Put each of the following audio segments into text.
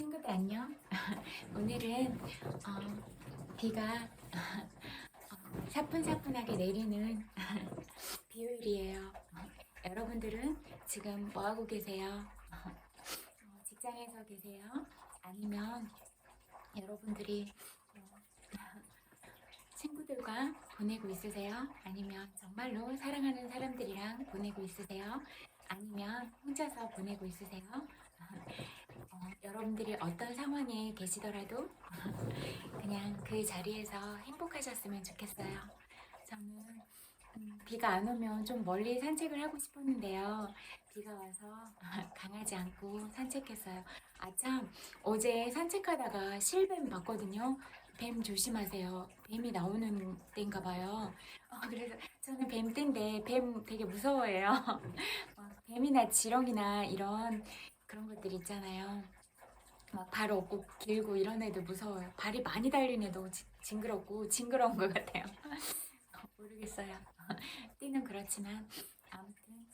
친구들 안녕. 오늘은 비가 사뿐사뿐하게 내리는 비요일이에요. 여러분들은 지금 뭐 하고 계세요? 직장에서 계세요? 아니면 여러분들이 친구들과 보내고 있으세요? 아니면 정말로 사랑하는 사람들이랑 보내고 있으세요? 아니면 혼자서 보내고 있으세요? 여러분들이 어떤 상황에 계시더라도 그냥 그 자리에서 행복하셨으면 좋겠어요. 저는 비가 안 오면 좀 멀리 산책을 하고 싶었는데요. 비가 와서 강하지 않고 산책했어요. 참, 어제 산책하다가 실뱀 봤거든요. 뱀 조심하세요. 뱀이 나오는 때인가 봐요. 그래서 저는 뱀때인데 뱀 되게 무서워해요. 뱀이나 지렁이나 이런 그런 것들 있잖아요. 막 발 없고 길고 이런 애들 무서워요. 발이 많이 달린 애도 징그럽고 징그러운 것 같아요. 모르겠어요. 띠는 그렇지만 아무튼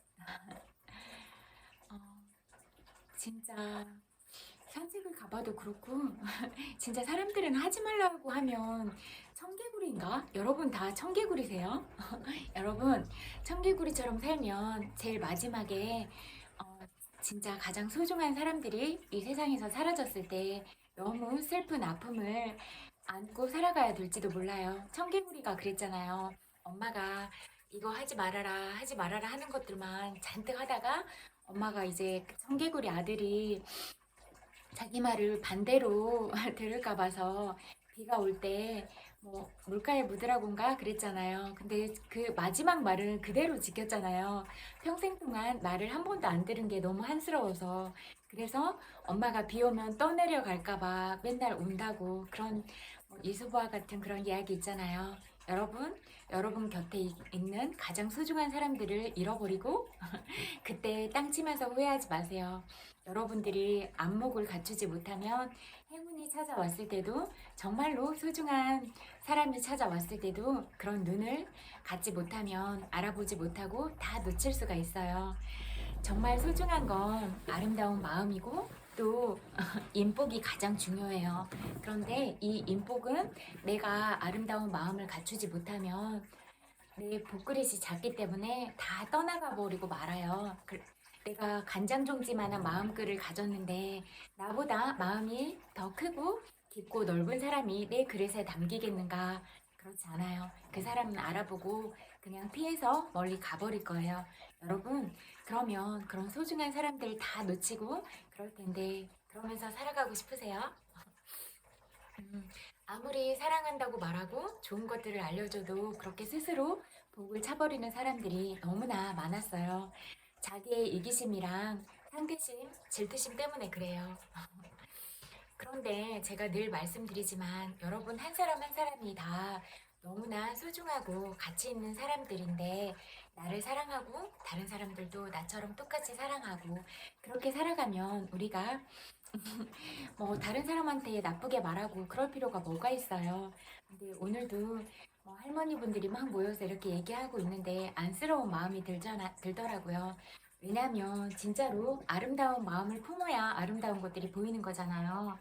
어, 진짜 산책을 가봐도 그렇고 진짜 사람들은 하지 말라고 하면 청개구리인가? 여러분 다 청개구리세요? 여러분 청개구리처럼 살면 제일 마지막에 어, 진짜 가장 소중한 사람들이 이 세상에서 사라졌을 때 너무 슬픈 아픔을 안고 살아가야 될지도 몰라요. 청개구리가 그랬잖아요. 엄마가 이거 하지 말아라, 하지 말아라 하는 것들만 잔뜩 하다가 엄마가 이제 그 청개구리 아들이 자기 말을 반대로 들을까 봐서 비가 올 때 뭐 물가에 묻으라고인가 그랬잖아요. 근데 그 마지막 말은 그대로 지켰잖아요. 평생 동안 말을 한 번도 안 들은 게 너무 한스러워서 그래서 엄마가 비 오면 떠내려 갈까 봐 맨날 운다고 그런 이수부와 같은 그런 이야기 있잖아요. 여러분 곁에 있는 가장 소중한 사람들을 잃어버리고 그때 땅 치면서 후회하지 마세요. 여러분들이 안목을 갖추지 못하면 행운이 찾아왔을 때도 정말로 소중한 사람이 찾아왔을 때도 그런 눈을 갖지 못하면 알아보지 못하고 다 놓칠 수가 있어요. 정말 소중한 건 아름다운 마음이고 또 인복이 가장 중요해요. 그런데 이 인복은 내가 아름다운 마음을 갖추지 못하면 내 복그릇이 작기 때문에 다 떠나가 버리고 말아요. 내가 간장종지만한 마음글을 가졌는데 나보다 마음이 더 크고 깊고 넓은 사람이 내 그릇에 담기겠는가? 그렇지 않아요. 그 사람은 알아보고 그냥 피해서 멀리 가버릴 거예요. 여러분, 그러면 그런 소중한 사람들 다 놓치고 그럴 텐데 그러면서 살아가고 싶으세요? 아무리 사랑한다고 말하고 좋은 것들을 알려줘도 그렇게 스스로 복을 차버리는 사람들이 너무나 많았어요. 자기의 이기심이랑 상대심, 질투심 때문에 그래요. 그런데 제가 늘 말씀드리지만 여러분 한 사람 한 사람이 다 너무나 소중하고 가치 있는 사람들인데 나를 사랑하고 다른 사람들도 나처럼 똑같이 사랑하고 그렇게 살아가면 우리가 뭐 다른 사람한테 나쁘게 말하고 그럴 필요가 뭐가 있어요. 근데 오늘도 할머니 분들이 막 모여서 이렇게 얘기하고 있는데 안쓰러운 마음이 들더라고요. 왜냐면 진짜로 아름다운 마음을 품어야 아름다운 것들이 보이는 거잖아요.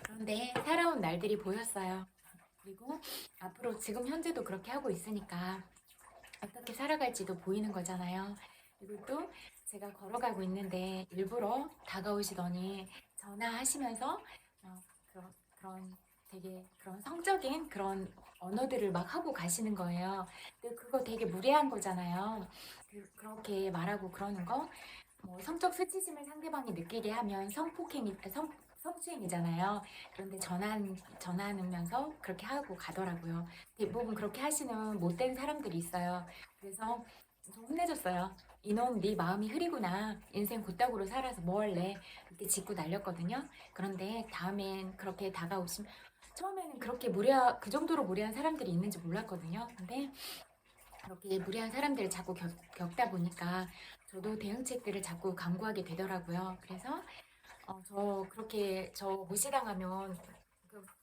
그런데 살아온 날들이 보였어요. 그리고 앞으로 지금 현재도 그렇게 하고 있으니까 어떻게 살아갈지도 보이는 거잖아요. 그리고 또 제가 걸어가고 있는데 일부러 다가오시더니 전화하시면서 그런 되게 그런 성적인 그런 언어들을 막 하고 가시는 거예요. 근데 그거 되게 무례한 거잖아요. 그렇게 말하고 그러는 거, 뭐 성적 수치심을 상대방이 느끼게 하면 성추행이잖아요. 그런데 전화하면서 그렇게 하고 가더라고요. 대부분 그렇게 하시는 못된 사람들이 있어요. 그래서 좀 혼내줬어요. 이놈 네 마음이 흐리구나. 인생 곧다구로 살아서 뭐 할래? 이렇게 짚고 날렸거든요. 그런데 다음엔 그렇게 다가오시면 처음에는 그 정도로 무례한 사람들이 있는지 몰랐거든요. 근데 그렇게 무례한 사람들을 자꾸 겪다 보니까 저도 대응책들을 자꾸 강구하게 되더라고요. 그래서 저 무시당하면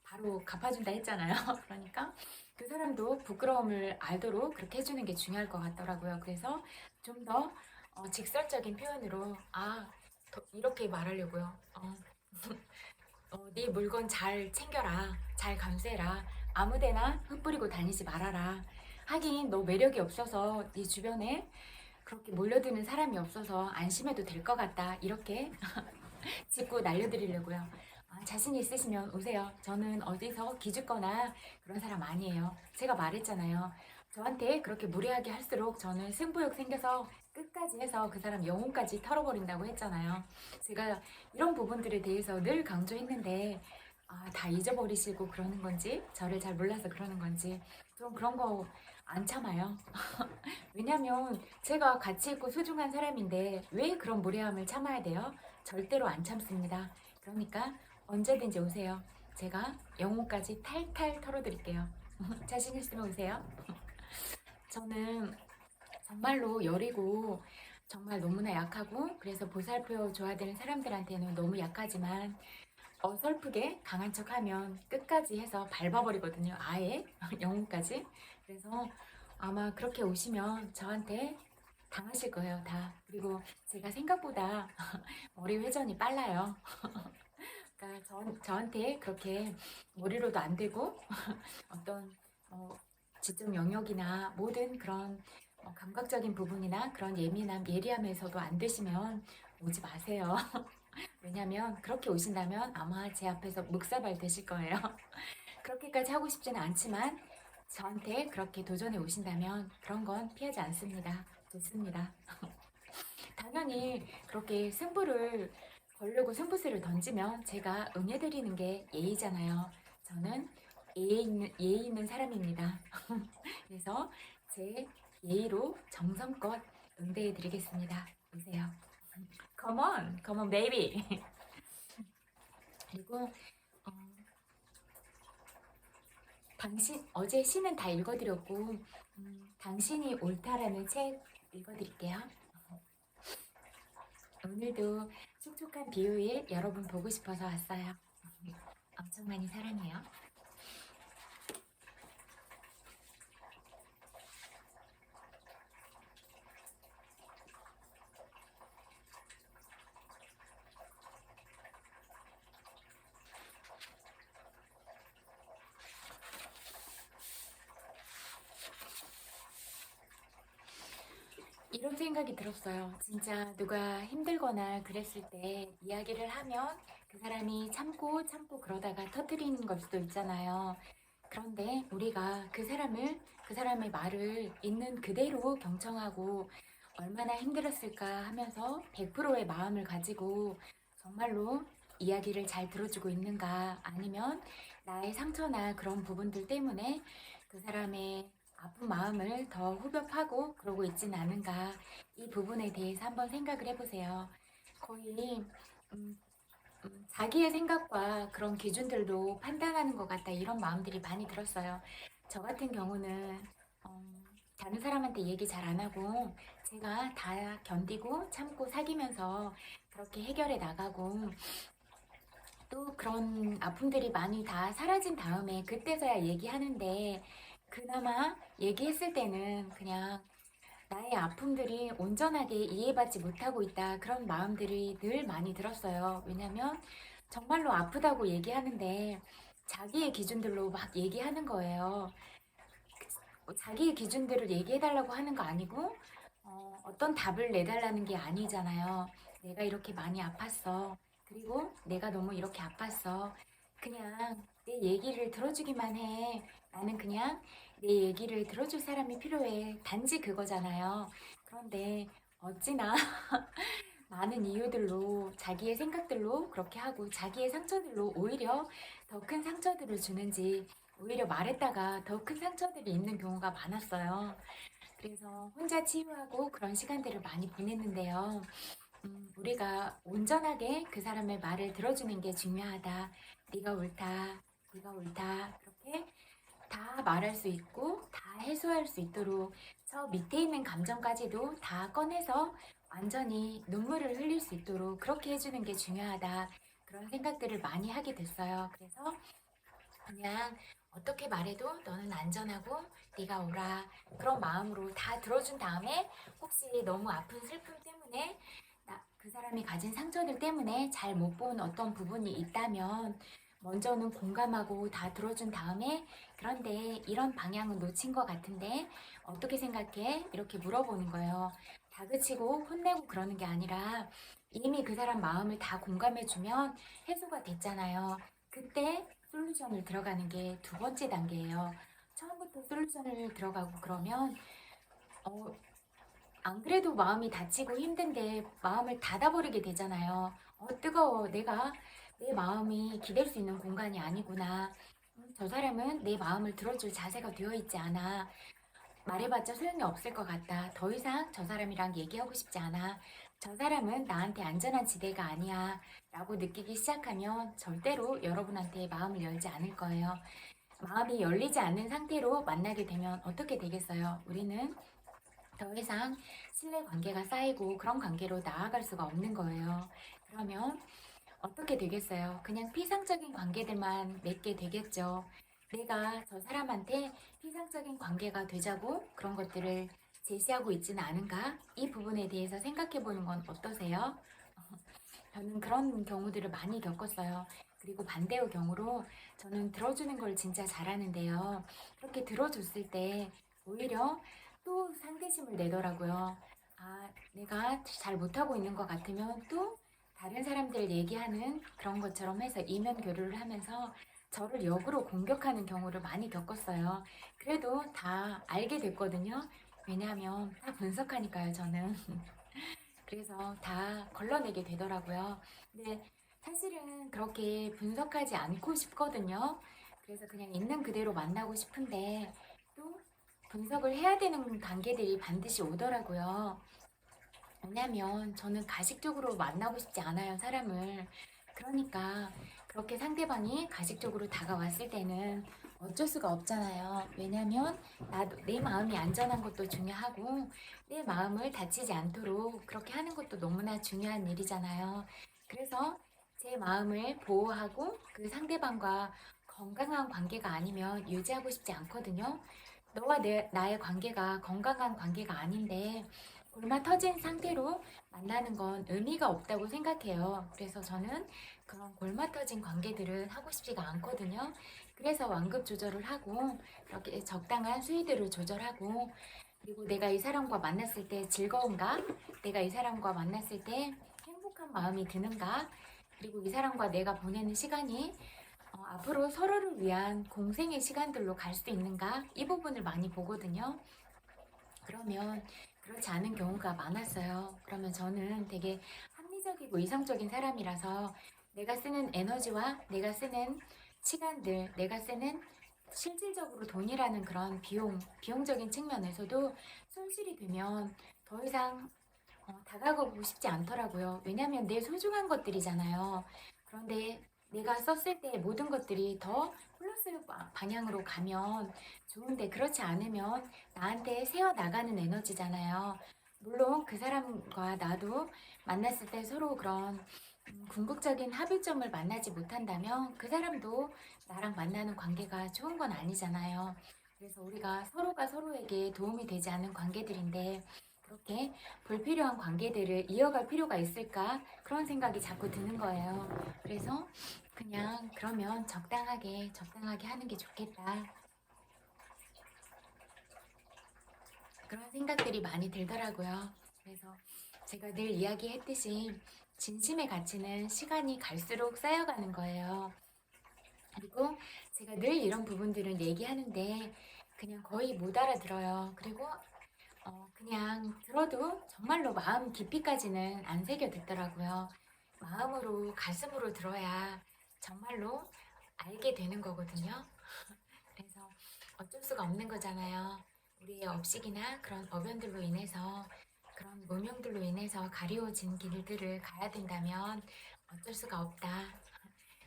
바로 갚아준다 했잖아요. 그러니까 그 사람도 부끄러움을 알도록 그렇게 해주는 게 중요할 것 같더라고요. 그래서 좀 더 직설적인 표현으로 이렇게 말하려고요. 네 물건 잘 챙겨라. 잘 감수해라. 아무데나 흩뿌리고 다니지 말아라. 하긴 너 매력이 없어서 네 주변에 그렇게 몰려드는 사람이 없어서 안심해도 될 것 같다. 이렇게 짚고 날려드리려고요. 자신 있으시면 오세요. 저는 어디서 기죽거나 그런 사람 아니에요. 제가 말했잖아요. 저한테 그렇게 무례하게 할수록 저는 승부욕 생겨서 끝까지 해서 그 사람 영혼까지 털어버린다고 했잖아요. 제가 이런 부분들에 대해서 늘 강조했는데 다 잊어버리시고 그러는 건지 저를 잘 몰라서 그러는 건지 좀 그런 거 안 참아요. 왜냐면 제가 가치 있고 소중한 사람인데 왜 그런 무례함을 참아야 돼요? 절대로 안 참습니다. 그러니까 언제든지 오세요. 제가 영혼까지 탈탈 털어드릴게요. 자신 있으면 오세요. 저는 정말로 여리고 정말 너무나 약하고 그래서 보살펴 줘야 되는 사람들한테는 너무 약하지만 어설프게 강한 척하면 끝까지 해서 밟아버리거든요. 아예 영혼까지. 그래서 아마 그렇게 오시면 저한테 당하실 거예요, 다. 그리고 제가 생각보다 머리 회전이 빨라요. 그러니까 저한테 그렇게 머리로도 안 되고 어떤 지적 영역이나 모든 그런 감각적인 부분이나 그런 예민함, 예리함에서도 안 되시면 오지 마세요. 왜냐면 그렇게 오신다면 아마 제 앞에서 묵사발 되실 거예요. 그렇게까지 하고 싶지는 않지만 저한테 그렇게 도전해 오신다면 그런 건 피하지 않습니다. 좋습니다. 당연히 그렇게 승부를 걸려고 승부수를 던지면 제가 응해드리는 게 예의잖아요. 저는 예의 있는 사람입니다. 그래서 제 예의로 정성껏 응대해드리겠습니다. 오세요. Come on, baby. 그리고 어, 당신 어제 시는 다 읽어드렸고 당신이 옳다라는 책 읽어드릴게요. 오늘도 촉촉한 비요일 여러분 보고 싶어서 왔어요. 엄청 많이 사랑해요. 이런 생각이 들었어요. 진짜 누가 힘들거나 그랬을 때 이야기를 하면 그 사람이 참고 참고 그러다가 터뜨리는 걸 수도 있잖아요. 그런데 우리가 그 사람의 말을 있는 그대로 경청하고 얼마나 힘들었을까 하면서 100%의 마음을 가지고 정말로 이야기를 잘 들어주고 있는가 아니면 나의 상처나 그런 부분들 때문에 그 사람의 아픈 마음을 더 후벼파고 그러고 있진 않은가 이 부분에 대해서 한번 생각을 해보세요. 거의 음, 자기의 생각과 그런 기준들도 판단하는 것 같다 이런 마음들이 많이 들었어요. 저 같은 경우는 어, 다른 사람한테 얘기 잘 안 하고 제가 다 견디고 참고 사귀면서 그렇게 해결해 나가고 또 그런 아픔들이 많이 다 사라진 다음에 그때서야 얘기하는데 그나마 얘기했을 때는 그냥 나의 아픔들이 온전하게 이해받지 못하고 있다. 그런 마음들이 늘 많이 들었어요. 왜냐면 정말로 아프다고 얘기하는데 자기의 기준들로 막 얘기하는 거예요. 자기의 기준대로 얘기해달라고 하는 거 아니고 어떤 답을 내달라는 게 아니잖아요. 내가 이렇게 많이 아팠어. 그리고 내가 너무 이렇게 아팠어. 그냥 내 얘기를 들어주기만 해. 나는 그냥 내 얘기를 들어줄 사람이 필요해. 단지 그거잖아요. 그런데 어찌나 많은 이유들로 자기의 생각들로 그렇게 하고 자기의 상처들로 오히려 더 큰 상처들을 주는지 오히려 말했다가 더 큰 상처들이 있는 경우가 많았어요. 그래서 혼자 치유하고 그런 시간들을 많이 보냈는데요. 우리가 온전하게 그 사람의 말을 들어주는 게 중요하다. 네가 옳다. 네가 옳다. 그렇게 다 말할 수 있고 다 해소할 수 있도록 저 밑에 있는 감정까지도 다 꺼내서 완전히 눈물을 흘릴 수 있도록 그렇게 해주는 게 중요하다. 그런 생각들을 많이 하게 됐어요. 그래서 그냥 어떻게 말해도 너는 안전하고 네가 오라 그런 마음으로 다 들어준 다음에 혹시 너무 아픈 슬픔 때문에 그 사람이 가진 상처들 때문에 잘 못 본 어떤 부분이 있다면 먼저는 공감하고 다 들어준 다음에 그런데 이런 방향은 놓친 것 같은데 어떻게 생각해? 이렇게 물어보는 거예요. 다그치고 혼내고 그러는 게 아니라 이미 그 사람 마음을 다 공감해주면 해소가 됐잖아요. 그때 솔루션을 들어가는 게 두 번째 단계예요. 처음부터 솔루션을 들어가고 그러면 어, 안 그래도 마음이 다치고 힘든데 마음을 닫아버리게 되잖아요. 뜨거워. 내 마음이 기댈 수 있는 공간이 아니구나. 저 사람은 내 마음을 들어줄 자세가 되어 있지 않아. 말해봤자 소용이 없을 것 같다. 더 이상 저 사람이랑 얘기하고 싶지 않아. 저 사람은 나한테 안전한 지대가 아니야. 라고 느끼기 시작하면 절대로 여러분한테 마음을 열지 않을 거예요. 마음이 열리지 않는 상태로 만나게 되면 어떻게 되겠어요? 우리는 더 이상 신뢰 관계가 쌓이고 그런 관계로 나아갈 수가 없는 거예요. 그러면 어떻게 되겠어요? 그냥 피상적인 관계들만 맺게 되겠죠. 내가 저 사람한테 피상적인 관계가 되자고 그런 것들을 제시하고 있지는 않은가? 이 부분에 대해서 생각해 보는 건 어떠세요? 저는 그런 경우들을 많이 겪었어요. 그리고 반대의 경우로 저는 들어주는 걸 진짜 잘하는데요. 그렇게 들어줬을 때 오히려 또 상대심을 내더라고요. 아, 내가 잘 못하고 있는 것 같으면 또 다른 사람들 얘기하는 그런 것처럼 해서 이면 교류를 하면서 저를 역으로 공격하는 경우를 많이 겪었어요. 그래도 다 알게 됐거든요. 왜냐하면 다 분석하니까요, 저는. 그래서 다 걸러내게 되더라고요. 근데 사실은 그렇게 분석하지 않고 싶거든요. 그래서 그냥 있는 그대로 만나고 싶은데 또 분석을 해야 되는 단계들이 반드시 오더라고요. 왜냐면 저는 가식적으로 만나고 싶지 않아요, 사람을. 그러니까 그렇게 상대방이 가식적으로 다가왔을 때는 어쩔 수가 없잖아요. 왜냐면 나도 내 마음이 안전한 것도 중요하고 내 마음을 다치지 않도록 그렇게 하는 것도 너무나 중요한 일이잖아요. 그래서 제 마음을 보호하고 그 상대방과 건강한 관계가 아니면 유지하고 싶지 않거든요. 나의 관계가 건강한 관계가 아닌데 골마 터진 상태로 만나는 건 의미가 없다고 생각해요. 그래서 저는 그런 골마 터진 관계들은 하고 싶지가 않거든요. 그래서 완급 조절을 하고 이렇게 적당한 수위들을 조절하고 그리고 내가 이 사람과 만났을 때 즐거운가? 내가 이 사람과 만났을 때 행복한 마음이 드는가? 그리고 이 사람과 내가 보내는 시간이 앞으로 서로를 위한 공생의 시간들로 갈 수 있는가? 이 부분을 많이 보거든요. 그러면 그렇지 않은 경우가 많았어요. 그러면 저는 되게 합리적이고 이성적인 사람이라서 내가 쓰는 에너지와 내가 쓰는 시간들, 내가 쓰는 실질적으로 돈이라는 그런 비용적인 측면에서도 손실이 되면 더 이상 다가가고 싶지 않더라고요. 왜냐하면 내 소중한 것들이잖아요. 그런데 내가 썼을 때 모든 것들이 더 플러스 방향으로 가면 좋은데 그렇지 않으면 나한테 새어 나가는 에너지잖아요. 물론 그 사람과 나도 만났을 때 서로 그런 궁극적인 합의점을 만나지 못한다면 그 사람도 나랑 만나는 관계가 좋은 건 아니잖아요. 그래서 우리가 서로가 서로에게 도움이 되지 않는 관계들인데 그렇게 불필요한 관계들을 이어갈 필요가 있을까? 그런 생각이 자꾸 드는 거예요. 그래서 그냥 그러면 적당하게 하는 게 좋겠다. 그런 생각들이 많이 들더라고요. 그래서 제가 늘 이야기했듯이 진심의 가치는 시간이 갈수록 쌓여가는 거예요. 그리고 제가 늘 이런 부분들을 얘기하는데 그냥 거의 못 알아들어요. 그리고 그냥 들어도 정말로 마음 깊이까지는 안 새겨 듣더라고요. 마음으로, 가슴으로 들어야 정말로 알게 되는 거거든요. 그래서 어쩔 수가 없는 거잖아요. 우리의 업식이나 그런 어변들로 인해서 그런 문명들로 인해서 가리워진 길들을 가야 된다면 어쩔 수가 없다.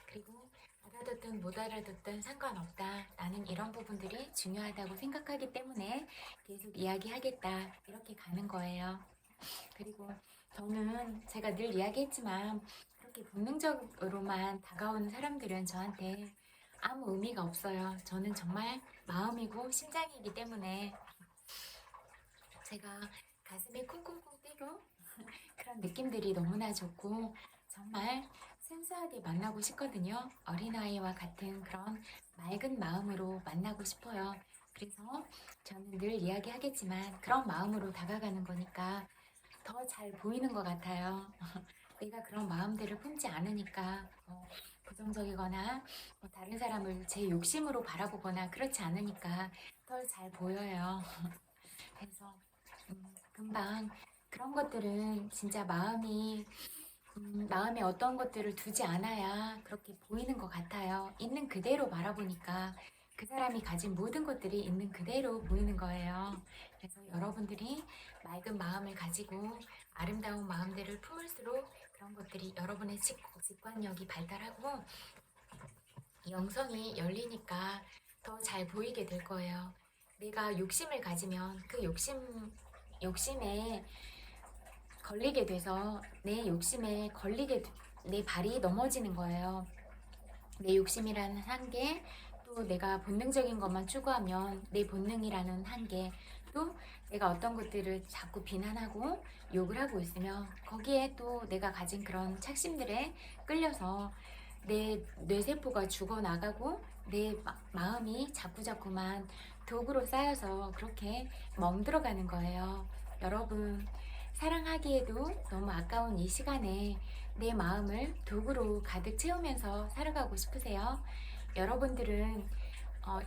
그리고 알아듣든 못 알아듣든 상관없다. 나는 이런 부분들이 중요하다고 생각하기 때문에 계속 이야기하겠다. 이렇게 가는 거예요. 그리고 저는 제가 늘 이야기했지만 그렇게 본능적으로만 다가오는 사람들은 저한테 아무 의미가 없어요. 저는 정말 마음이고 심장이기 때문에 제가 가슴이 쿵쿵쿵 뛰고 그런 느낌들이 너무나 좋고 정말 순수하게 만나고 싶거든요. 어린아이와 같은 그런 맑은 마음으로 만나고 싶어요. 그래서 저는 늘 이야기하겠지만 그런 마음으로 다가가는 거니까 더 잘 보이는 것 같아요. 내가 그런 마음들을 품지 않으니까 부정적이거나 다른 사람을 제 욕심으로 바라보거나 그렇지 않으니까 더 잘 보여요. 그래서 금방 그런 것들은 진짜 마음에 어떤 것들을 두지 않아야 그렇게 보이는 것 같아요. 있는 그대로 바라보니까 그 사람이 가진 모든 것들이 있는 그대로 보이는 거예요. 그래서 여러분들이 맑은 마음을 가지고 아름다운 마음들을 품을수록 그런 것들이 여러분의 직관력이 발달하고 영성이 열리니까 더 잘 보이게 될 거예요. 내가 욕심을 가지면 그 욕심에 걸리게 돼서 내 발이 넘어지는 거예요. 내 욕심이라는 한계, 또 내가 본능적인 것만 추구하면 내 본능이라는 한계, 또 내가 어떤 것들을 자꾸 비난하고 욕을 하고 있으면 거기에 또 내가 가진 그런 착심들에 끌려서 내 뇌세포가 죽어나가고 내 마음이 자꾸자꾸만 독으로 쌓여서 그렇게 멍들어가는 거예요. 여러분, 사랑하기에도 너무 아까운 이 시간에 내 마음을 독으로 가득 채우면서 살아가고 싶으세요? 여러분들은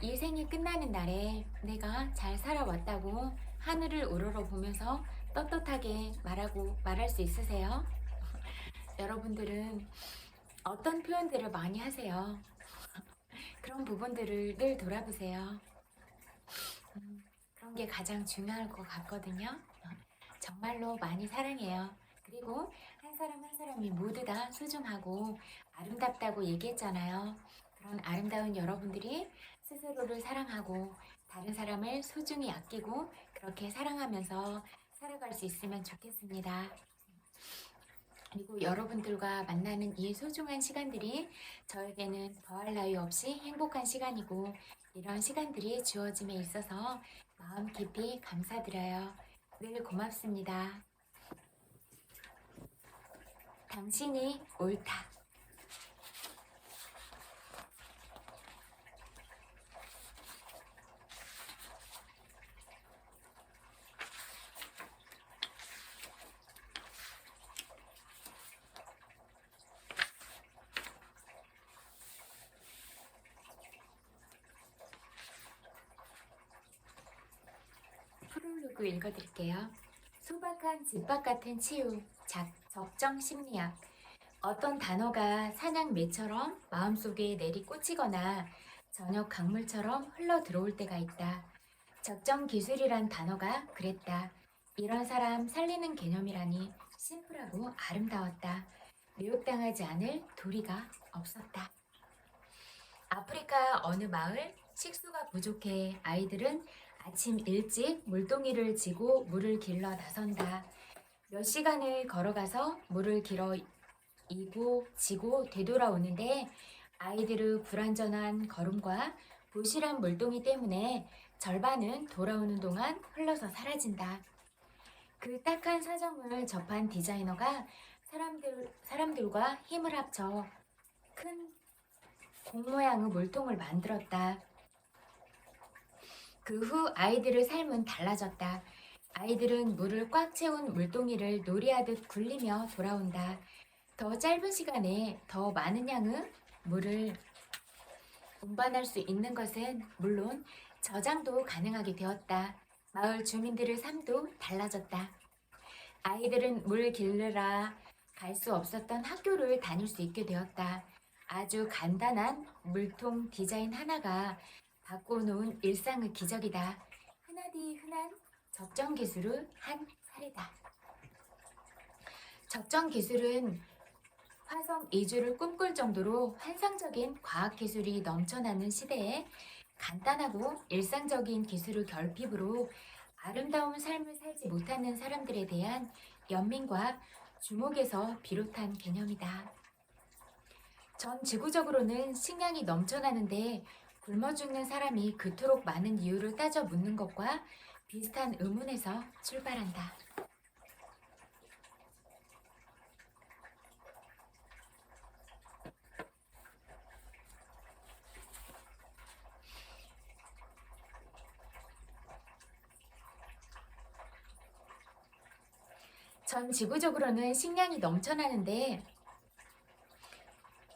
이 생이 끝나는 날에 내가 잘 살아왔다고 하늘을 우러러보면서 떳떳하게 말할 수 있으세요? 여러분들은 어떤 표현들을 많이 하세요? 그런 부분들을 늘 돌아보세요. 그런 게 가장 중요할 것 같거든요. 정말로 많이 사랑해요. 그리고 한 사람 한 사람이 모두 다 소중하고 아름답다고 얘기했잖아요. 그런 아름다운 여러분들이 스스로를 사랑하고 다른 사람을 소중히 아끼고 그렇게 사랑하면서 살아갈 수 있으면 좋겠습니다. 그리고 여러분들과 만나는 이 소중한 시간들이 저에게는 더할 나위 없이 행복한 시간이고 이런 시간들이 주어짐에 있어서 마음 깊이 감사드려요. 늘 고맙습니다. 당신이 옳다. 프롤로그 읽어드릴게요. 소박한 집밥 같은 치유, 적정 심리학. 어떤 단어가 사냥매처럼 마음속에 내리꽂히거나 저녁 강물처럼 흘러 들어올 때가 있다. 적정 기술이란 단어가 그랬다. 이런 사람 살리는 개념이라니 심플하고 아름다웠다. 미혹당하지 않을 도리가 없었다. 아프리카 어느 마을 식수가 부족해 아이들은 아침 일찍 물동이를 지고 물을 길러 나선다. 몇 시간을 걸어가서 물을 길어 이고 지고 되돌아오는데 아이들의 불완전한 걸음과 부실한 물동이 때문에 절반은 돌아오는 동안 흘러서 사라진다. 그 딱한 사정을 접한 디자이너가 사람들과 힘을 합쳐 큰 공 모양의 물통을 만들었다. 그 후 아이들의 삶은 달라졌다. 아이들은 물을 꽉 채운 물동이를 놀이하듯 굴리며 돌아온다. 더 짧은 시간에 더 많은 양의 물을 운반할 수 있는 것은 물론 저장도 가능하게 되었다. 마을 주민들의 삶도 달라졌다. 아이들은 물 길르라 갈 수 없었던 학교를 다닐 수 있게 되었다. 아주 간단한 물통 디자인 하나가 바꿔놓은 일상의 기적이다. 흔하디 흔한 적정 기술의 한 사례다. 적정 기술은 화성 이주를 꿈꿀 정도로 환상적인 과학기술이 넘쳐나는 시대에 간단하고 일상적인 기술의 결핍으로 아름다운 삶을 살지 못하는 사람들에 대한 연민과 주목에서 비롯한 개념이다. 전 지구적으로는 식량이 넘쳐나는데 굶어 죽는 사람이 그토록 많은 이유를 따져 묻는 것과 비슷한 의문에서 출발한다. 전 지구적으로는 식량이 넘쳐나는데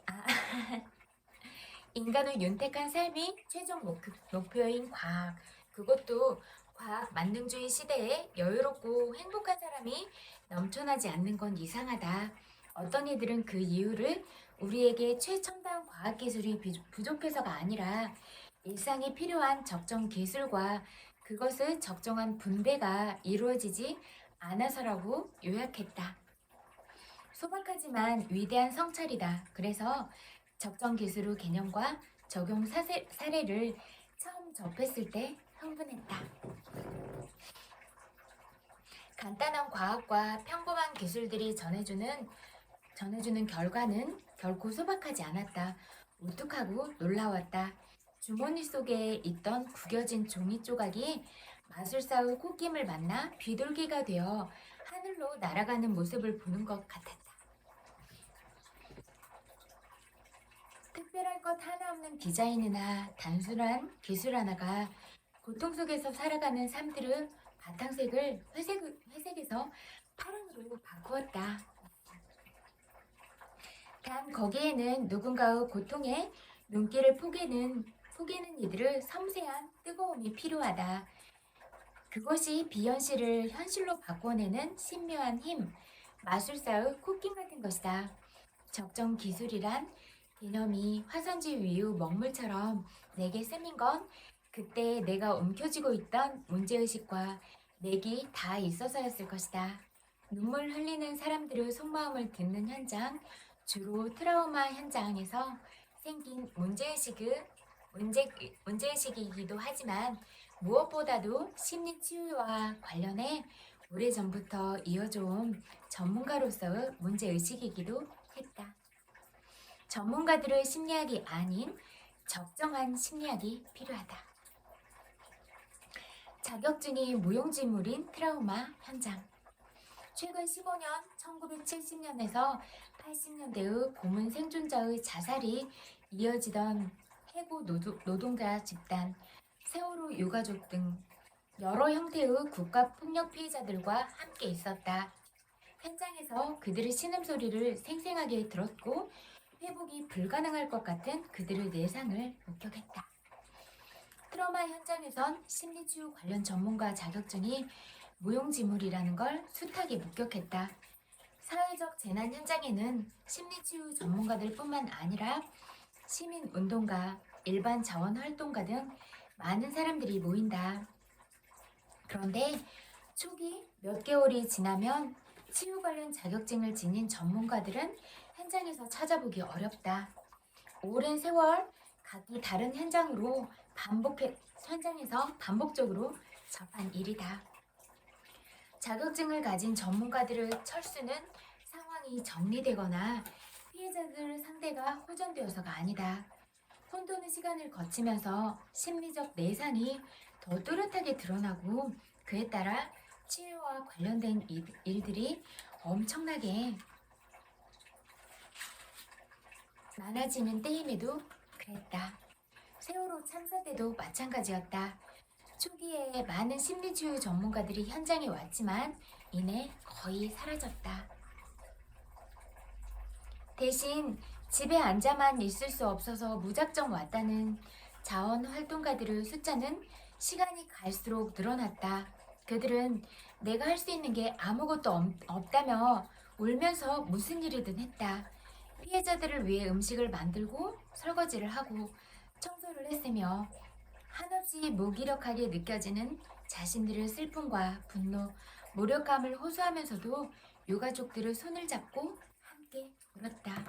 아, 인간의 윤택한 삶이 최종 목표인 과학, 그것도 과학 만능주의 시대에 여유롭고 행복한 사람이 넘쳐나지 않는 건 이상하다. 어떤 이들은 그 이유를 우리에게 최첨단 과학기술이 부족해서가 아니라 일상에 필요한 적정 기술과 그것을 적정한 분배가 이루어지지 않아서라고 요약했다. 소박하지만 위대한 성찰이다. 그래서 적정 기술의 개념과 적용 사례를 처음 접했을 때 흥분했다. 간단한 과학과 평범한 기술들이 전해주는 결과는 결코 소박하지 않았다. 우뚝하고 놀라웠다. 주머니 속에 있던 구겨진 종이 조각이 마술사의 콧김을 만나 비둘기가 되어 하늘로 날아가는 모습을 보는 것 같았다. 특별할 것 하나 없는 디자인이나 단순한 기술 하나가 고통 속에서 살아가는 삶들의 바탕색을 회색에서 파랑으로 바꾸었다. 단 거기에는 누군가의 고통에 눈길을 포개는 이들의 섬세한 뜨거움이 필요하다. 그것이 비현실을 현실로 바꿔내는 신묘한 힘, 마술사의 코킹 같은 것이다. 적정 기술이란 개념이 화선지 위의 먹물처럼 내게 스민 건 그때 내가 움켜쥐고 있던 문제의식과 맥이 다 있어서였을 것이다. 눈물 흘리는 사람들의 속마음을 듣는 현장, 주로 트라우마 현장에서 생긴 문제의식이기도 하지만 무엇보다도 심리 치유와 관련해 오래전부터 이어져온 전문가로서의 문제의식이기도 했다. 전문가들의 심리학이 아닌 적정한 심리학이 필요하다. 자격증이 무용지물인 트라우마 현장. 최근 15년, 1970년에서 80년대의 고문 생존자의 자살이 이어지던 해고 노동자 집단, 세월호 유가족 등 여러 형태의 국가폭력 피해자들과 함께 있었다. 현장에서 그들의 신음소리를 생생하게 들었고 회복이 불가능할 것 같은 그들의 내상을 목격했다. 트라우마 현장에선 심리치유 관련 전문가 자격증이 무용지물이라는 걸 숱하게 목격했다. 사회적 재난 현장에는 심리치유 전문가들 뿐만 아니라 시민운동가, 일반 자원활동가 등 많은 사람들이 모인다. 그런데 초기 몇 개월이 지나면 치유 관련 자격증을 지닌 전문가들은 현장에서 찾아보기 어렵다. 오랜 세월 각기 다른 현장에서 반복적으로 접한 일이다. 자격증을 가진 전문가들의 철수는 상황이 정리되거나 피해자들 상대가 호전되어서가 아니다. 혼돈의 시간을 거치면서 심리적 내상이 더 뚜렷하게 드러나고 그에 따라 치유와 관련된 일들이 엄청나게 많아지는 때임에도 그랬다. 세월호 참사 때도 마찬가지였다. 초기에 많은 심리치유 전문가들이 현장에 왔지만 이내 거의 사라졌다. 대신 집에 앉아만 있을 수 없어서 무작정 왔다는 자원활동가들의 숫자는 시간이 갈수록 늘어났다. 그들은 내가 할 수 있는 게 아무것도 없다며 울면서 무슨 일이든 했다. 피해자들을 위해 음식을 만들고 설거지를 하고 청소를 했으며 한없이 무기력하게 느껴지는 자신들의 슬픔과 분노, 무력감을 호소하면서도 유가족들의 손을 잡고 함께 울었다.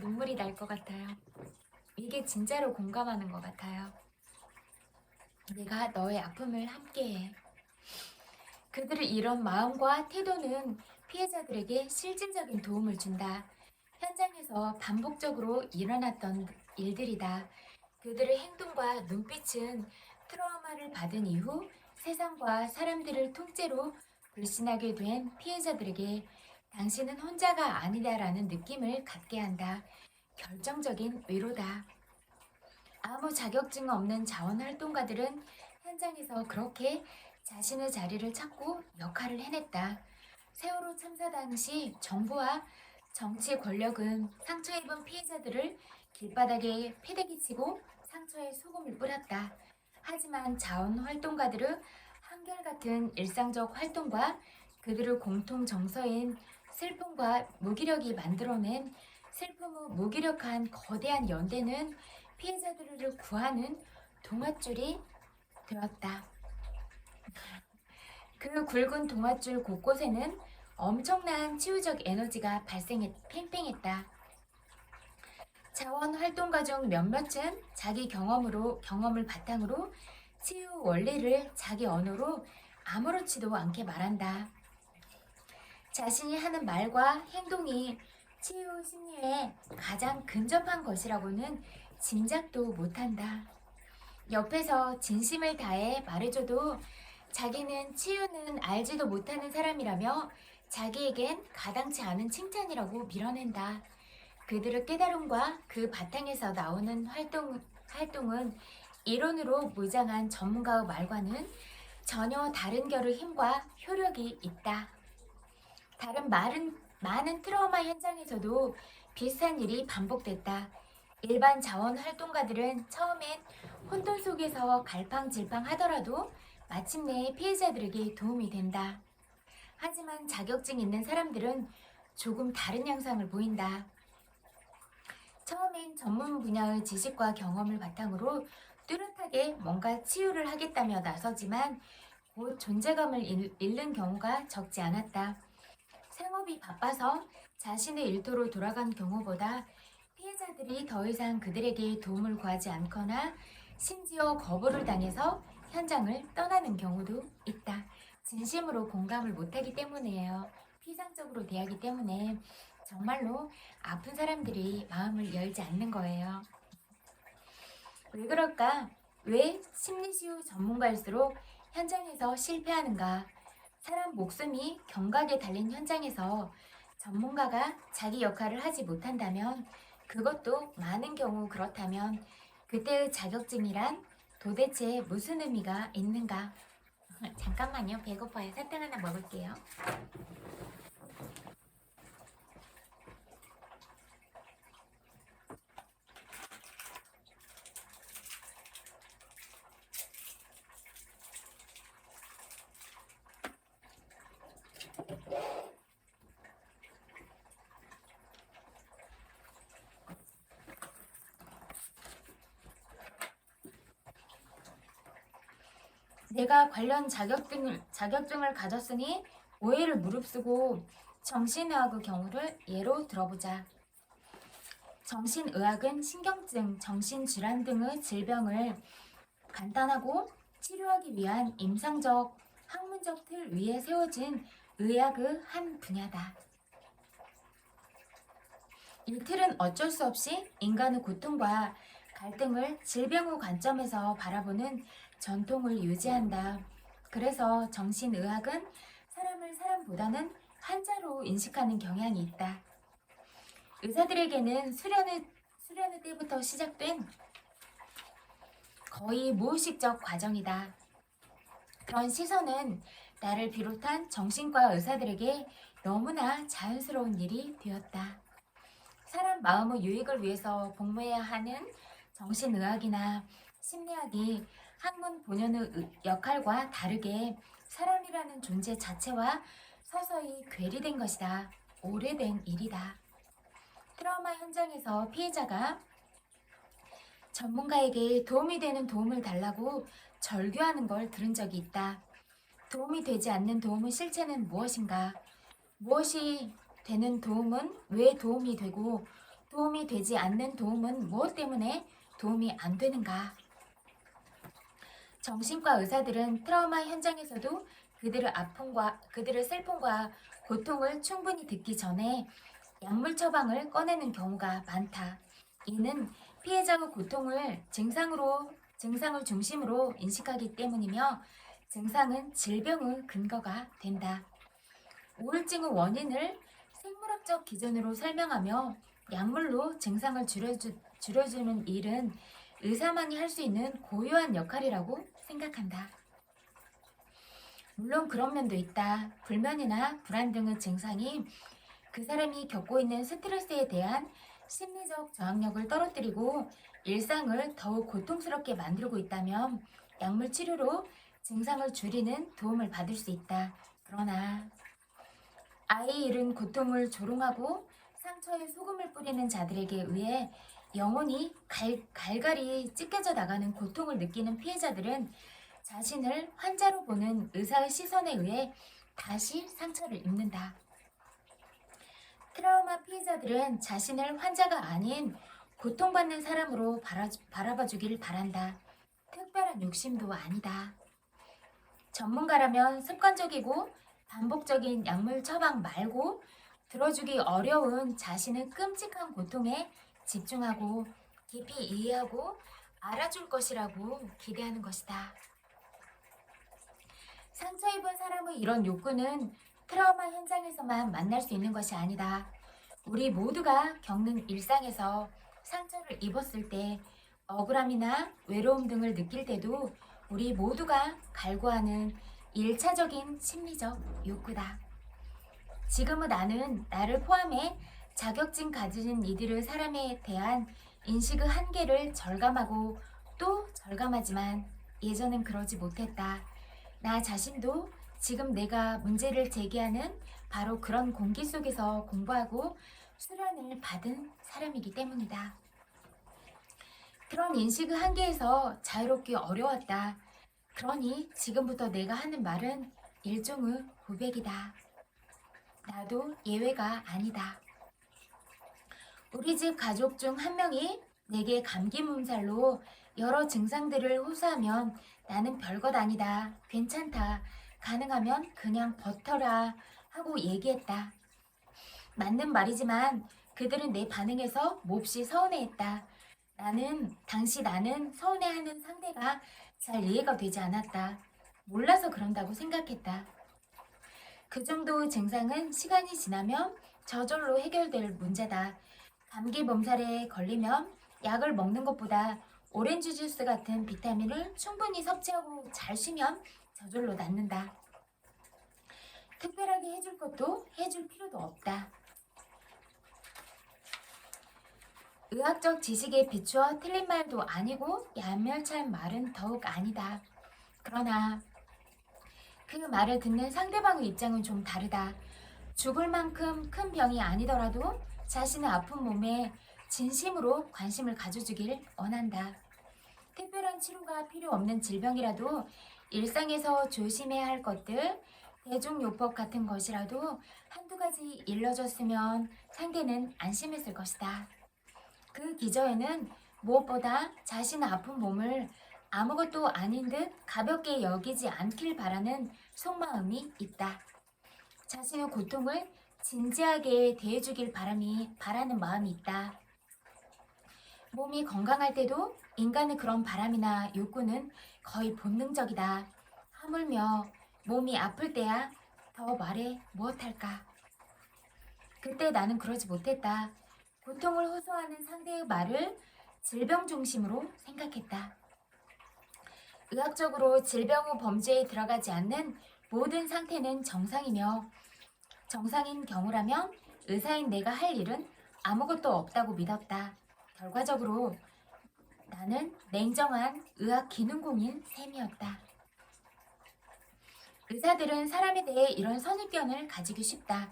눈물이 날 것 같아요. 이게 진짜로 공감하는 것 같아요. 내가 너의 아픔을 함께해. 그들의 이런 마음과 태도는 피해자들에게 실질적인 도움을 준다. 현장에서 반복적으로 일어났던 일들이다. 그들의 행동과 눈빛은 트라우마를 받은 이후 세상과 사람들을 통째로 불신하게 된 피해자들에게 당신은 혼자가 아니다라는 느낌을 갖게 한다. 결정적인 위로다. 아무 자격증 없는 자원활동가들은 현장에서 그렇게 자신의 자리를 찾고 역할을 해냈다. 세월호 참사 당시 정부와 정치 권력은 상처 입은 피해자들을 길바닥에 패대기 치고 상처에 소금을 뿌렸다. 하지만 자원활동가들은 한결같은 일상적 활동과 그들의 공통 정서인 슬픔과 무기력이 만들어낸 슬픔 후 무기력한 거대한 연대는 피해자들을 구하는 동아줄이 되었다. 그 굵은 동아줄 곳곳에는 엄청난 치유적 에너지가 팽팽했다. 자원활동가 중 몇몇은 자기 경험을 바탕으로 치유 원리를 자기 언어로 아무렇지도 않게 말한다. 자신이 하는 말과 행동이 치유 심리에 가장 근접한 것이라고는 짐작도 못한다. 옆에서 진심을 다해 말해줘도 자기는 치유는 알지도 못하는 사람이라며 자기에겐 가당치 않은 칭찬이라고 밀어낸다. 그들의 깨달음과 그 바탕에서 나오는 활동은 이론으로 무장한 전문가의 말과는 전혀 다른 결의 힘과 효력이 있다. 다른 많은 트라우마 현장에서도 비슷한 일이 반복됐다. 일반 자원활동가들은 처음엔 혼돈 속에서 갈팡질팡 하더라도 마침내 피해자들에게 도움이 된다. 하지만 자격증 있는 사람들은 조금 다른 양상을 보인다. 처음엔 전문 분야의 지식과 경험을 바탕으로 뚜렷하게 뭔가 치유를 하겠다며 나서지만 곧 존재감을 잃는 경우가 적지 않았다. 생업이 바빠서 자신의 일터로 돌아간 경우보다 피해자들이 더 이상 그들에게 도움을 구하지 않거나 심지어 거부를 당해서 현장을 떠나는 경우도 있다. 진심으로 공감을 못하기 때문이에요. 피상적으로 대하기 때문에 정말로 아픈 사람들이 마음을 열지 않는 거예요. 왜 그럴까? 왜 심리치유 전문가일수록 현장에서 실패하는가? 사람 목숨이 경각에 달린 현장에서 전문가가 자기 역할을 하지 못한다면, 그것도 많은 경우 그렇다면 그때의 자격증이란 도대체 무슨 의미가 있는가? 잠깐만요. 배고파요. 사탕 하나 먹을게요. 내가 관련 자격증을 가졌으니 오해를 무릅쓰고 정신의학의 경우를 예로 들어보자. 정신의학은 신경증, 정신질환 등의 질병을 간단하고 치료하기 위한 임상적, 학문적 틀 위에 세워진 의학의 한 분야다. 이 틀은 어쩔 수 없이 인간의 고통과 갈등을 질병의 관점에서 바라보는 전통을 유지한다. 그래서 정신의학은 사람을 사람보다는 환자로 인식하는 경향이 있다. 의사들에게는 수련의 때부터 시작된 거의 무의식적 과정이다. 그런 시선은 나를 비롯한 정신과 의사들에게 너무나 자연스러운 일이 되었다. 사람 마음의 유익을 위해서 복무해야 하는 정신의학이나 심리학이 학문 본연의 역할과 다르게 사람이라는 존재 자체와 서서히 괴리된 것이다. 오래된 일이다. 트라우마 현장에서 피해자가 전문가에게 도움이 되는 도움을 달라고 절규하는 걸 들은 적이 있다. 도움이 되지 않는 도움의 실체는 무엇인가? 무엇이 되는 도움은 왜 도움이 되고 도움이 되지 않는 도움은 무엇 때문에 도움이 안 되는가? 정신과 의사들은 트라우마 현장에서도 그들의 슬픔과 고통을 충분히 듣기 전에 약물 처방을 꺼내는 경우가 많다. 이는 피해자의 고통을 증상을 중심으로 인식하기 때문이며 증상은 질병의 근거가 된다. 우울증의 원인을 생물학적 기준으로 설명하며 약물로 증상을 줄여주는 일은 의사만이 할 수 있는 고유한 역할이라고 생각한다. 물론 그런 면도 있다. 불면이나 불안 등의 증상이 그 사람이 겪고 있는 스트레스에 대한 심리적 저항력을 떨어뜨리고 일상을 더욱 고통스럽게 만들고 있다면 약물 치료로 증상을 줄이는 도움을 받을 수 있다. 그러나 아이 잃은 고통을 조롱하고 상처에 소금을 뿌리는 자들에게 의해 영혼이 갈갈이 찢겨져 나가는 고통을 느끼는 피해자들은 자신을 환자로 보는 의사의 시선에 의해 다시 상처를 입는다. 트라우마 피해자들은 자신을 환자가 아닌 고통받는 사람으로 바라봐 주길 바란다. 특별한 욕심도 아니다. 전문가라면 습관적이고 반복적인 약물 처방 말고 들어주기 어려운 자신의 끔찍한 고통에 집중하고 깊이 이해하고 알아줄 것이라고 기대하는 것이다. 상처 입은 사람의 이런 욕구는 트라우마 현장에서만 만날 수 있는 것이 아니다. 우리 모두가 겪는 일상에서 상처를 입었을 때 억울함이나 외로움 등을 느낄 때도 우리 모두가 갈구하는 1차적인 심리적 욕구다. 지금의 나는 나를 포함해 자격증 가진 이들의 사람에 대한 인식의 한계를 절감하고 또 절감하지만 예전엔 그러지 못했다. 나 자신도 지금 내가 문제를 제기하는 바로 그런 공기 속에서 공부하고 수련을 받은 사람이기 때문이다. 그런 인식의 한계에서 자유롭기 어려웠다. 그러니 지금부터 내가 하는 말은 일종의 고백이다. 나도 예외가 아니다. 우리 집 가족 중 한 명이 내게 감기 몸살로 여러 증상들을 호소하면 나는 별것 아니다. 괜찮다. 가능하면 그냥 버텨라 하고 얘기했다. 맞는 말이지만 그들은 내 반응에서 몹시 서운해했다. 나는 서운해하는 상대가 잘 이해가 되지 않았다. 몰라서 그런다고 생각했다. 그 정도의 증상은 시간이 지나면 저절로 해결될 문제다. 감기 몸살에 걸리면 약을 먹는 것보다 오렌지 주스 같은 비타민을 충분히 섭취하고 잘 쉬면 저절로 낫는다. 특별하게 해줄 것도 해줄 필요도 없다. 의학적 지식에 비추어 틀린 말도 아니고 얄멸찬 말은 더욱 아니다. 그러나 그 말을 듣는 상대방의 입장은 좀 다르다. 죽을 만큼 큰 병이 아니더라도 자신의 아픈 몸에 진심으로 관심을 가져주길 원한다. 특별한 치료가 필요 없는 질병이라도 일상에서 조심해야 할 것들, 대중요법 같은 것이라도 한두 가지 일러줬으면 상대는 안심했을 것이다. 그 기저에는 무엇보다 자신의 아픈 몸을 아무것도 아닌 듯 가볍게 여기지 않길 바라는 속마음이 있다. 자신의 고통을 진지하게 대해주길 바라는 마음이 있다. 몸이 건강할 때도 인간의 그런 바람이나 욕구는 거의 본능적이다. 하물며 몸이 아플 때야 더 말해 무엇할까. 그때 나는 그러지 못했다. 고통을 호소하는 상대의 말을 질병 중심으로 생각했다. 의학적으로 질병 후 범죄에 들어가지 않는 모든 상태는 정상이며 정상인 경우라면 의사인 내가 할 일은 아무것도 없다고 믿었다. 결과적으로 나는 냉정한 의학 기능공인 셈이었다. 의사들은 사람에 대해 이런 선입견을 가지기 쉽다.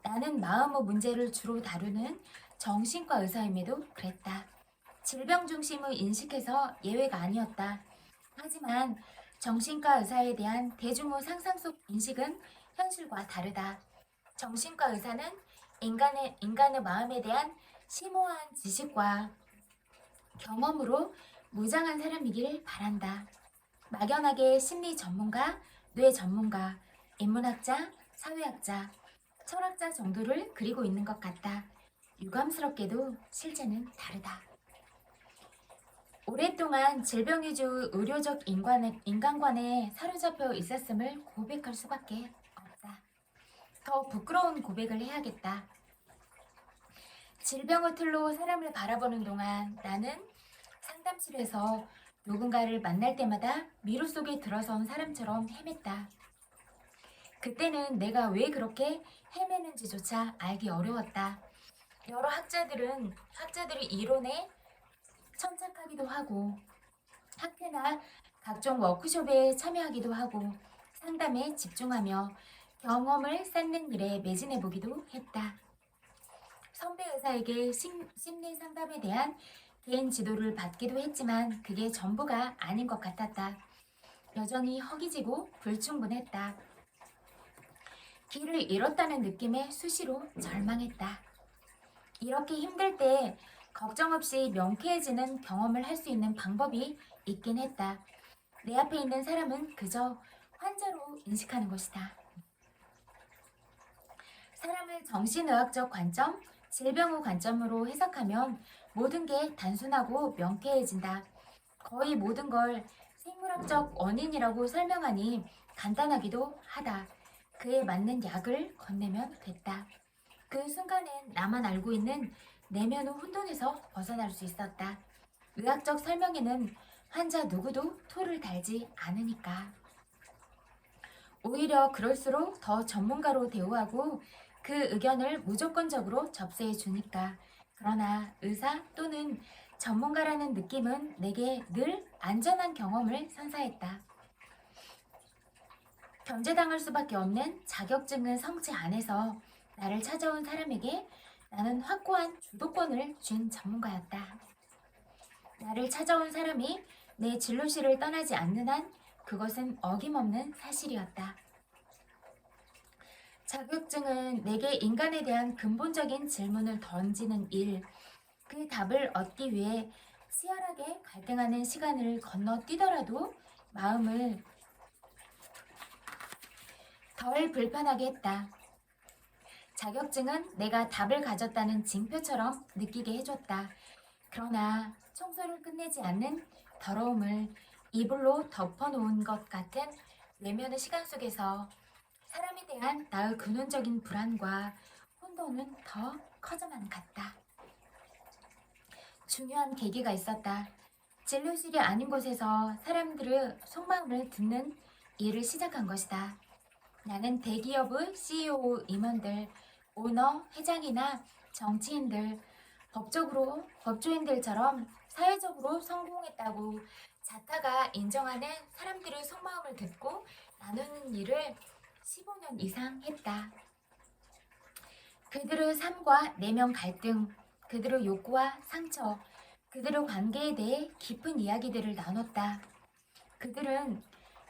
나는 마음의 문제를 주로 다루는 정신과 의사임에도 그랬다. 질병 중심의 인식에서 예외가 아니었다. 하지만 정신과 의사에 대한 대중의 상상 속 인식은 현실과 다르다. 정신과 의사는 인간의 마음에 대한 심오한 지식과 경험으로 무장한 사람이길 바란다. 막연하게 심리 전문가, 뇌 전문가, 인문학자, 사회학자, 철학자 정도를 그리고 있는 것 같다. 유감스럽게도 실제는 다르다. 오랫동안 질병 위주 의료적 인간관에 사로잡혀 있었음을 고백할 수밖에 없다. 더 부끄러운 고백을 해야겠다. 질병의 틀로 사람을 바라보는 동안 나는 상담실에서 누군가를 만날 때마다 미로 속에 들어선 사람처럼 헤맸다. 그때는 내가 왜 그렇게 헤매는지조차 알기 어려웠다. 여러 학자들이 이론에 천착하기도 하고 학회나 각종 워크숍에 참여하기도 하고 상담에 집중하며 경험을 쌓는 일에 매진해보기도 했다. 선배 의사에게 심리 상담에 대한 개인 지도를 받기도 했지만 그게 전부가 아닌 것 같았다. 여전히 허기지고 불충분했다. 길을 잃었다는 느낌에 수시로 절망했다. 이렇게 힘들 때 걱정 없이 명쾌해지는 경험을 할 수 있는 방법이 있긴 했다. 내 앞에 있는 사람은 그저 환자로 인식하는 것이다. 사람을 정신의학적 관점, 질병의 관점으로 해석하면 모든 게 단순하고 명쾌해진다. 거의 모든 걸 생물학적 원인이라고 설명하니 간단하기도 하다. 그에 맞는 약을 건네면 됐다. 그 순간엔 나만 알고 있는 내면의 혼돈에서 벗어날 수 있었다. 의학적 설명에는 환자 누구도 토를 달지 않으니까. 오히려 그럴수록 더 전문가로 대우하고 그 의견을 무조건적으로 접수해 주니까. 그러나 의사 또는 전문가라는 느낌은 내게 늘 안전한 경험을 선사했다. 견제당할 수밖에 없는 자격증은 성취 안에서 나를 찾아온 사람에게 나는 확고한 주도권을 준 전문가였다. 나를 찾아온 사람이 내 진료실을 떠나지 않는 한 그것은 어김없는 사실이었다. 자격증은 내게 인간에 대한 근본적인 질문을 던지는 일, 그 답을 얻기 위해 치열하게 갈등하는 시간을 건너뛰더라도 마음을 덜 불편하게 했다. 자격증은 내가 답을 가졌다는 징표처럼 느끼게 해줬다. 그러나 청소를 끝내지 않는 더러움을 이불로 덮어놓은 것 같은 외면의 시간 속에서 사람에 대한 나의 근원적인 불안과 혼돈은 더 커져만 갔다. 중요한 계기가 있었다. 진료실이 아닌 곳에서 사람들의 속마음을 듣는 일을 시작한 것이다. 나는 대기업의 CEO 임원들, 오너, 회장이나 정치인들, 법조인들처럼 사회적으로 성공했다고 자타가 인정하는 사람들의 속마음을 듣고 나누는 일을 15년 이상 했다. 그들의 삶과 내면 갈등, 그들의 욕구와 상처, 그들의 관계에 대해 깊은 이야기들을 나눴다. 그들은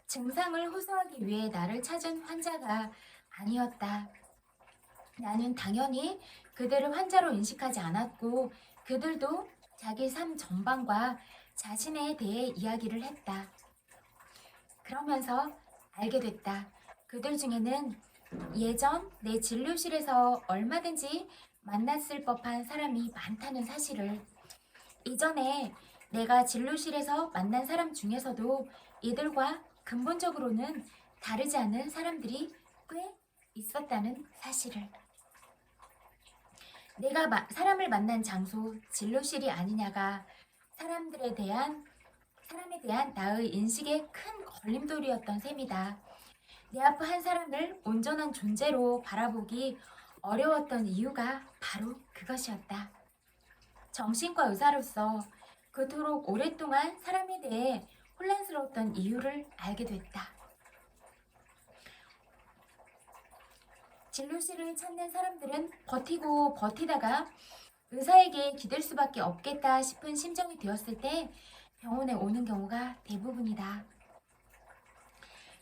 증상을 호소하기 위해 나를 찾은 환자가 아니었다. 나는 당연히 그들을 환자로 인식하지 않았고 그들도 자기 삶 전반과 자신에 대해 이야기를 했다. 그러면서 알게 됐다. 그들 중에는 예전 내 진료실에서 얼마든지 만났을 법한 사람이 많다는 사실을. 이전에 내가 진료실에서 만난 사람 중에서도 이들과 근본적으로는 다르지 않은 사람들이 꽤 있었다는 사실을. 내가 사람을 만난 장소, 진료실이 아니냐가 사람에 대한 나의 인식의 큰 걸림돌이었던 셈이다. 내 앞의 한 사람을 온전한 존재로 바라보기 어려웠던 이유가 바로 그것이었다. 정신과 의사로서 그토록 오랫동안 사람에 대해 혼란스러웠던 이유를 알게 됐다. 진료실을 찾는 사람들은 버티고 버티다가 의사에게 기댈 수밖에 없겠다 싶은 심정이 되었을 때 병원에 오는 경우가 대부분이다.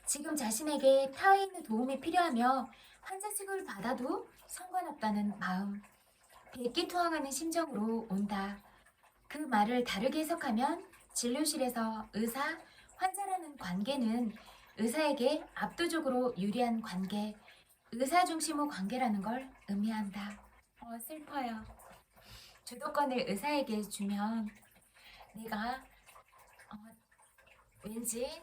지금 자신에게 타인의 도움이 필요하며 환자 취급을 받아도 상관없다는 마음, 백기투항하는 심정으로 온다. 그 말을 다르게 해석하면 진료실에서 의사, 환자라는 관계는 의사에게 압도적으로 유리한 관계, 의사 중심의 관계라는 걸 의미한다. 슬퍼요. 주도권을 의사에게 주면 내가 왠지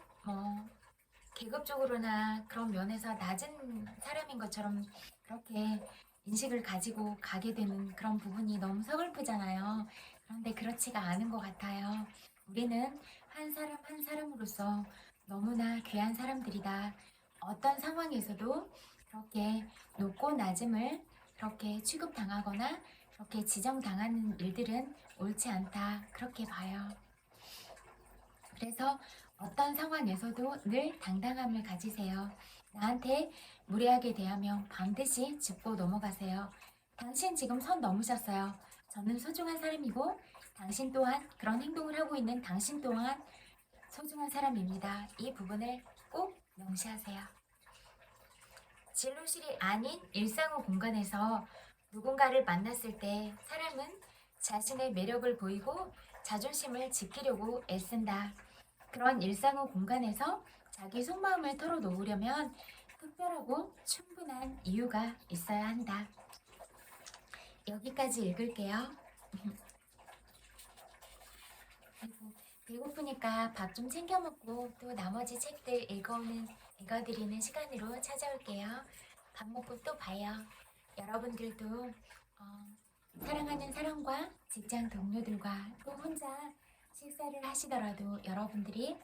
계급적으로나 그런 면에서 낮은 사람인 것처럼 그렇게 인식을 가지고 가게 되는 그런 부분이 너무 서글프잖아요. 그런데 그렇지가 않은 것 같아요. 우리는 한 사람 한 사람으로서 너무나 귀한 사람들이다. 어떤 상황에서도 그렇게 높고 낮음을 그렇게 취급당하거나 그렇게 지정당하는 일들은 옳지 않다. 그렇게 봐요. 그래서 어떤 상황에서도 늘 당당함을 가지세요. 나한테 무례하게 대하면 반드시 짚고 넘어가세요. 당신 지금 선 넘으셨어요. 저는 소중한 사람이고 당신 또한 그런 행동을 하고 있는 당신 또한 소중한 사람입니다. 이 부분을 꼭 명시하세요. 진료실이 아닌 일상의 공간에서 누군가를 만났을 때 사람은 자신의 매력을 보이고 자존심을 지키려고 애쓴다. 그런 일상의 공간에서 자기 속마음을 털어놓으려면 특별하고 충분한 이유가 있어야 한다. 여기까지 읽을게요. 아이고, 배고프니까 밥 좀 챙겨 먹고 또 나머지 책들 읽어드리는 시간으로 찾아올게요. 밥 먹고 또 봐요. 여러분들도 사랑하는 사람과 직장 동료들과 또 혼자 식사를 하시더라도 여러분들이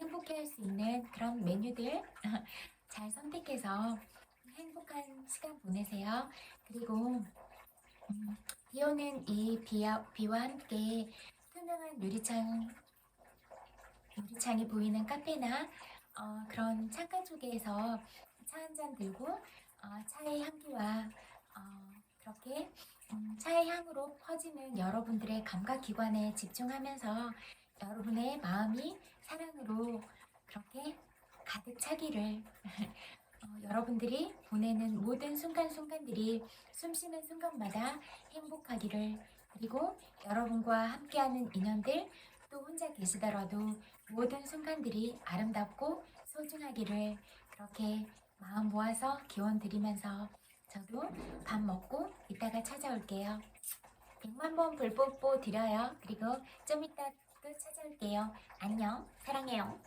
행복해할 수 있는 그런 메뉴들 잘 선택해서 행복한 시간 보내세요. 그리고 비 오는 이 비와 함께 투명한 유리창이 보이는 카페나 그런 창가 쪽에서 차 한 잔 들고 차의 향기와 그렇게 차의 향으로 퍼지는 여러분들의 감각기관에 집중하면서 여러분의 마음이 사랑으로 그렇게 가득 차기를 여러분들이 보내는 모든 순간순간들이 숨쉬는 순간마다 행복하기를, 그리고 여러분과 함께하는 인연들 또 혼자 계시더라도 모든 순간들이 아름답고 소중하기를 그렇게 마음 모아서 기원 드리면서 저도 밥 먹고 이따가 찾아올게요. 100만 번 불뽀뽀 드려요. 그리고 좀 이따 또 찾아올게요. 안녕. 사랑해요.